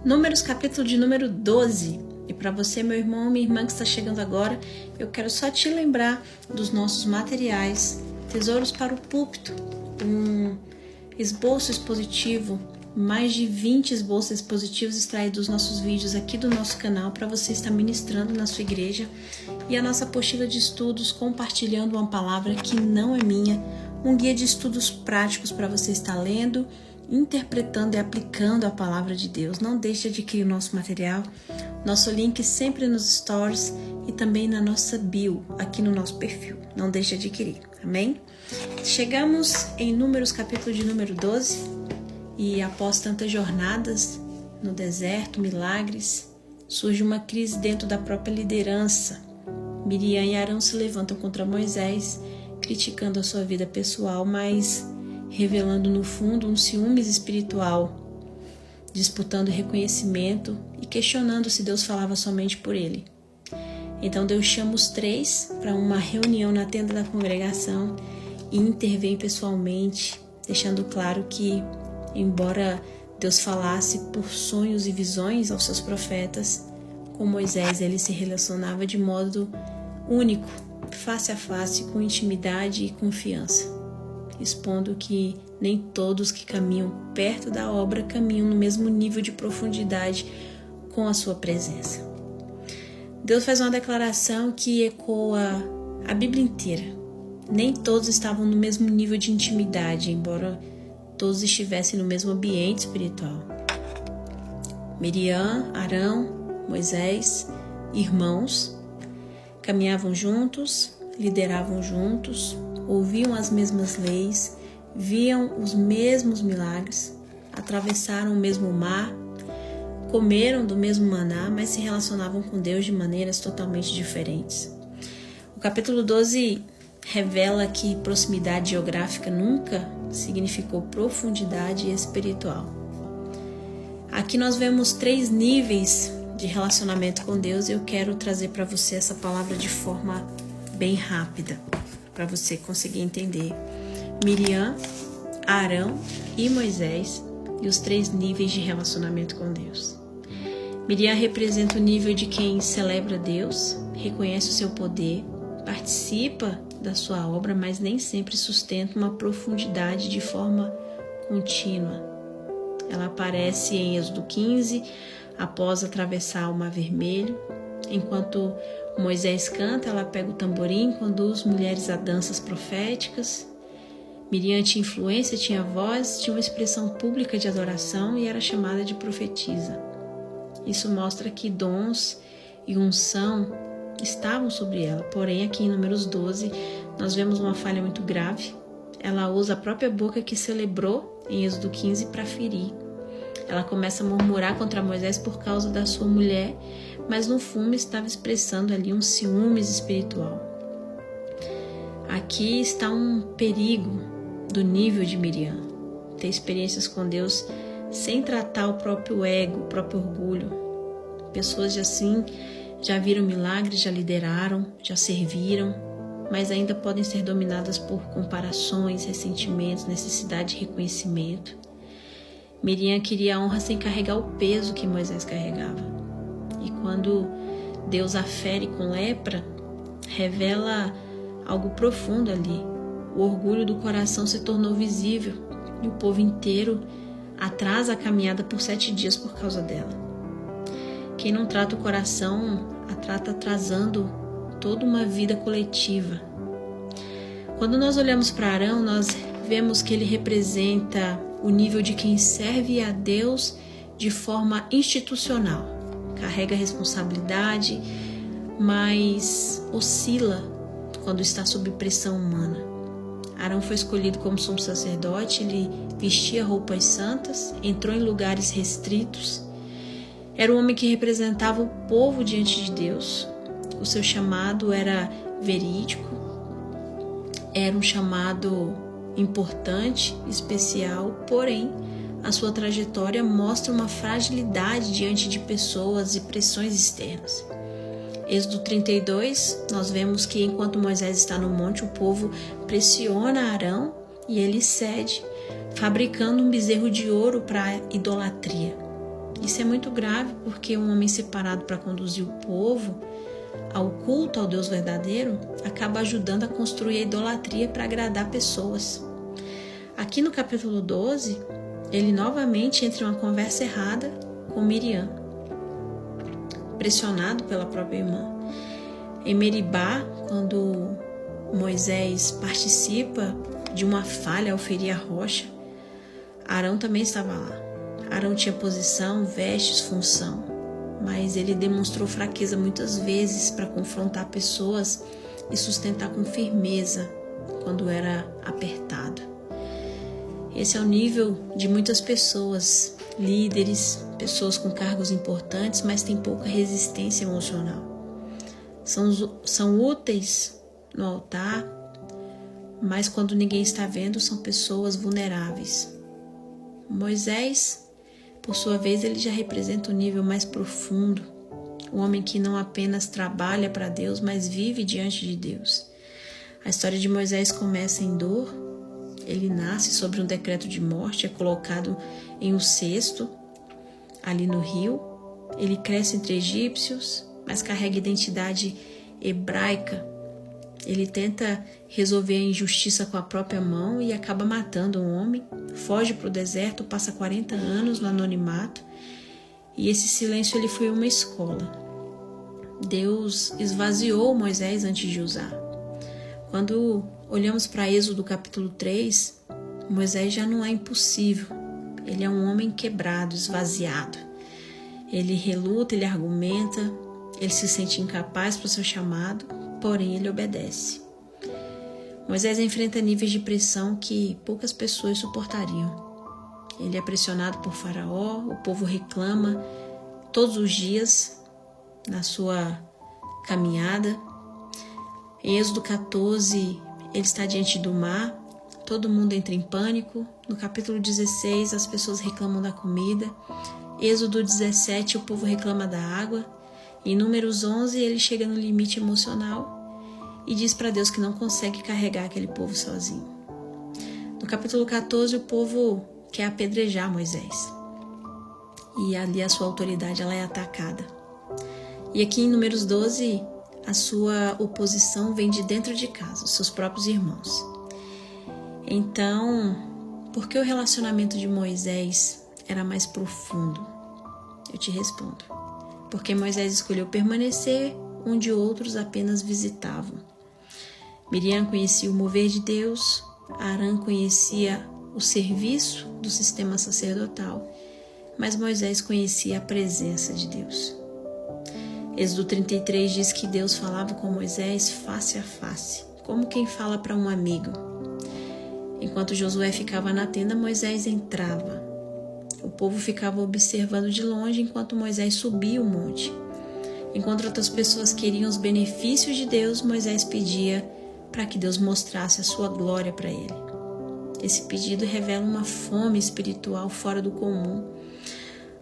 Números, capítulo de número 12. E para você, meu irmão, minha irmã que está chegando agora, eu quero só te lembrar dos nossos materiais, tesouros para o púlpito, um esboço expositivo, mais de 20 esboços expositivos extraídos dos nossos vídeos aqui do nosso canal para você estar ministrando na sua igreja, e a nossa apostila de estudos compartilhando uma palavra que não é minha, um guia de estudos práticos para você estar lendo, interpretando e aplicando a palavra de Deus. Não deixe de adquirir o nosso material, nosso link sempre nos stories e também na nossa bio, aqui no nosso perfil. Não deixe de adquirir, amém? Chegamos em Números, capítulo de número 12, e após tantas jornadas no deserto, milagres, surge uma crise dentro da própria liderança. Miriam e Arão se levantam contra Moisés, criticando a sua vida pessoal, mas revelando no fundo um ciúmes espiritual, disputando reconhecimento e questionando se Deus falava somente por ele. Então Deus chama os três para uma reunião na tenda da congregação e intervém pessoalmente, deixando claro que, embora Deus falasse por sonhos e visões aos seus profetas, com Moisés ele se relacionava de modo único, face a face, com intimidade e confiança, expondo que nem todos que caminham perto da obra caminham no mesmo nível de profundidade com a sua presença. Deus faz uma declaração que ecoa a Bíblia inteira. Nem todos estavam no mesmo nível de intimidade, embora todos estivessem no mesmo ambiente espiritual. Miriam, Arão, Moisés, irmãos, caminhavam juntos, lideravam juntos, ouviam as mesmas leis, viam os mesmos milagres, atravessaram o mesmo mar, comeram do mesmo maná, mas se relacionavam com Deus de maneiras totalmente diferentes. O capítulo 12 revela que proximidade geográfica nunca significou profundidade espiritual. Aqui nós vemos 3 níveis de relacionamento com Deus, e eu quero trazer para você essa palavra de forma bem rápida, para você conseguir entender. Miriam, Arão e Moisés, e os 3 níveis de relacionamento com Deus. Miriam representa o nível de quem celebra Deus, reconhece o seu poder, participa da sua obra, mas nem sempre sustenta uma profundidade de forma contínua. Ela aparece em Êxodo 15, após atravessar o Mar Vermelho. Enquanto Moisés canta, ela pega o tamborim, conduz mulheres a danças proféticas. Miriam tinha influência, tinha voz, tinha uma expressão pública de adoração e era chamada de profetisa. Isso mostra que dons e unção estavam sobre ela, porém aqui em Números 12 nós vemos uma falha muito grave. Ela usa a própria boca que celebrou em Êxodo 15 para ferir. Ela começa a murmurar contra Moisés por causa da sua mulher, mas no fundo estava expressando ali um ciúmes espiritual. Aqui está um perigo do nível de Miriam, ter experiências com Deus sem tratar o próprio ego, o próprio orgulho. Pessoas assim já viram milagres, já lideraram, já serviram, mas ainda podem ser dominadas por comparações, ressentimentos, necessidade de reconhecimento. Miriam queria a honra sem carregar o peso que Moisés carregava. E quando Deus a fere com lepra, revela algo profundo ali. O orgulho do coração se tornou visível e o povo inteiro atrasa a caminhada por 7 dias por causa dela. Quem não trata o coração, a trata atrasando toda uma vida coletiva. Quando nós olhamos para Arão, nós vemos que ele representa o nível de quem serve a Deus de forma institucional. Carrega responsabilidade, mas oscila quando está sob pressão humana. Arão foi escolhido como sumo sacerdote, ele vestia roupas santas, entrou em lugares restritos. Era um homem que representava o povo diante de Deus. O seu chamado era verídico, era um chamado importante, especial, porém a sua trajetória mostra uma fragilidade diante de pessoas e pressões externas. Êxodo 32, nós vemos que enquanto Moisés está no monte, o povo pressiona Arão e ele cede, fabricando um bezerro de ouro para idolatria. Isso é muito grave porque um homem separado para conduzir o povo ao culto ao Deus verdadeiro acaba ajudando a construir a idolatria para agradar pessoas. Aqui no capítulo 12, ele novamente entra em uma conversa errada com Miriam, pressionado pela própria irmã. Em Meribá, quando Moisés participa de uma falha ao ferir a rocha, Arão também estava lá. Arão tinha posição, vestes, função, mas ele demonstrou fraqueza muitas vezes para confrontar pessoas e sustentar com firmeza quando era apertado. Esse é o nível de muitas pessoas, líderes, pessoas com cargos importantes, mas têm pouca resistência emocional. São úteis no altar, mas quando ninguém está vendo, são pessoas vulneráveis. Moisés, por sua vez, ele já representa um nível mais profundo, um homem que não apenas trabalha para Deus, mas vive diante de Deus. A história de Moisés começa em dor, ele nasce sobre um decreto de morte, é colocado em um cesto, ali no rio, ele cresce entre egípcios, mas carrega identidade hebraica. Ele tenta resolver a injustiça com a própria mão e acaba matando um homem, foge para o deserto, passa 40 anos no anonimato, e esse silêncio ele foi uma escola. Deus esvaziou Moisés antes de usar. Quando olhamos para Êxodo capítulo 3, Moisés já não é impossível. Ele é um homem quebrado, esvaziado. Ele reluta, ele argumenta, ele se sente incapaz para o seu chamado, porém ele obedece. Moisés enfrenta níveis de pressão que poucas pessoas suportariam. Ele é pressionado por Faraó, o povo reclama todos os dias na sua caminhada. Em Êxodo 14, ele está diante do mar, todo mundo entra em pânico. No capítulo 16, as pessoas reclamam da comida. Êxodo 17, o povo reclama da água. Em Números 11, ele chega no limite emocional e diz para Deus que não consegue carregar aquele povo sozinho. No capítulo 14, o povo quer apedrejar Moisés. E ali a sua autoridade ela é atacada. E aqui em Números 12, a sua oposição vem de dentro de casa, os seus próprios irmãos. Então, por que o relacionamento de Moisés era mais profundo? Eu te respondo. Porque Moisés escolheu permanecer onde outros apenas visitavam. Miriam conhecia o mover de Deus, Arão conhecia o serviço do sistema sacerdotal, mas Moisés conhecia a presença de Deus. Êxodo 33 diz que Deus falava com Moisés face a face, como quem fala para um amigo. Enquanto Josué ficava na tenda, Moisés entrava. O povo ficava observando de longe enquanto Moisés subia o monte. Enquanto outras pessoas queriam os benefícios de Deus, Moisés pedia para que Deus mostrasse a sua glória para ele. Esse pedido revela uma fome espiritual fora do comum.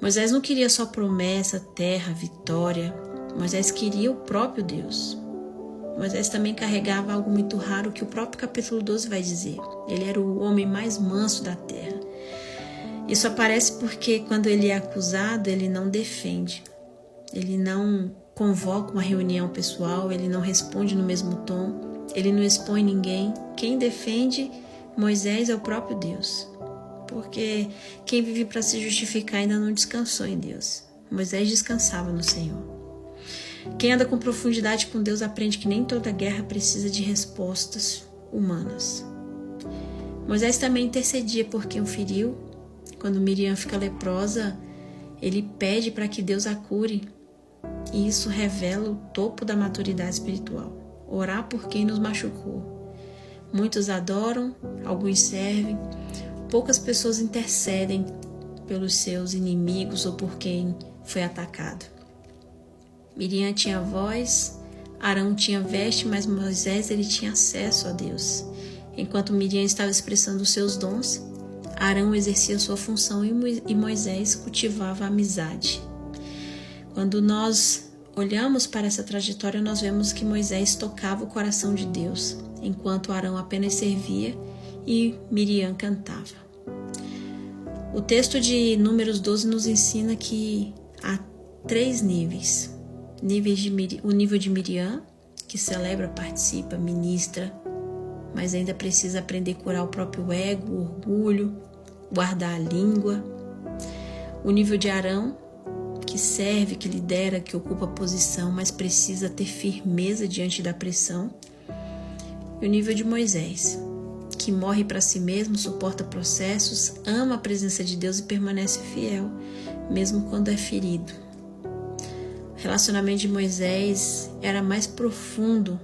Moisés não queria só promessa, terra, vitória. Moisés queria o próprio Deus. Moisés também carregava algo muito raro que o próprio capítulo 12 vai dizer. Ele era o homem mais manso da terra. Isso aparece porque quando ele é acusado, ele não defende. Ele não convoca uma reunião pessoal, ele não responde no mesmo tom, ele não expõe ninguém. Quem defende Moisés é o próprio Deus. Porque quem vive para se justificar ainda não descansou em Deus. Moisés descansava no Senhor. Quem anda com profundidade com Deus aprende que nem toda guerra precisa de respostas humanas. Moisés também intercedia por quem o feriu. Quando Miriam fica leprosa, ele pede para que Deus a cure. E isso revela o topo da maturidade espiritual. Orar por quem nos machucou. Muitos adoram, alguns servem. Poucas pessoas intercedem pelos seus inimigos ou por quem foi atacado. Miriam tinha voz, Arão tinha veste, mas Moisés ele tinha acesso a Deus. Enquanto Miriam estava expressando os seus dons, Arão exercia sua função e Moisés cultivava a amizade. Quando nós olhamos para essa trajetória, nós vemos que Moisés tocava o coração de Deus, enquanto Arão apenas servia e Miriam cantava. O texto de Números 12 nos ensina que há 3 níveis. O nível de Miriam, que celebra, participa, ministra, mas ainda precisa aprender a curar o próprio ego, o orgulho, guardar a língua. O nível de Arão, que serve, que lidera, que ocupa posição, mas precisa ter firmeza diante da pressão. E o nível de Moisés, que morre para si mesmo, suporta processos, ama a presença de Deus e permanece fiel, mesmo quando é ferido. O relacionamento de Moisés era mais profundo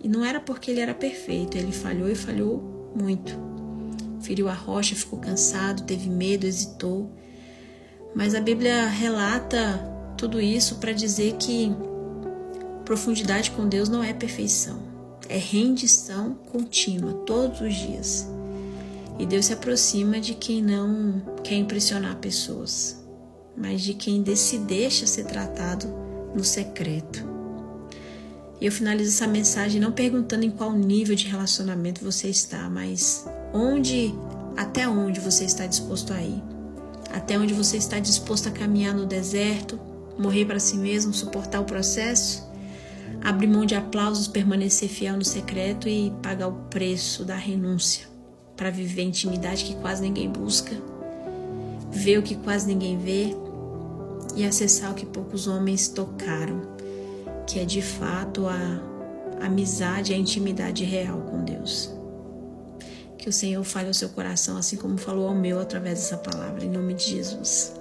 e não era porque ele era perfeito, ele falhou e falhou muito. Feriu a rocha, ficou cansado, teve medo, hesitou. Mas a Bíblia relata tudo isso para dizer que profundidade com Deus não é perfeição, é rendição contínua, todos os dias. E Deus se aproxima de quem não quer impressionar pessoas, mas de quem se deixa ser tratado no secreto. E eu finalizo essa mensagem não perguntando em qual nível de relacionamento você está, mas até onde você está disposto a ir. Até onde você está disposto a caminhar no deserto, morrer para si mesmo, suportar o processo, abrir mão de aplausos, permanecer fiel no secreto e pagar o preço da renúncia para viver a intimidade que quase ninguém busca, ver o que quase ninguém vê e acessar o que poucos homens tocaram, que é de fato a amizade, a intimidade real com Deus. Que o Senhor fale ao seu coração, assim como falou ao meu através dessa palavra, em nome de Jesus.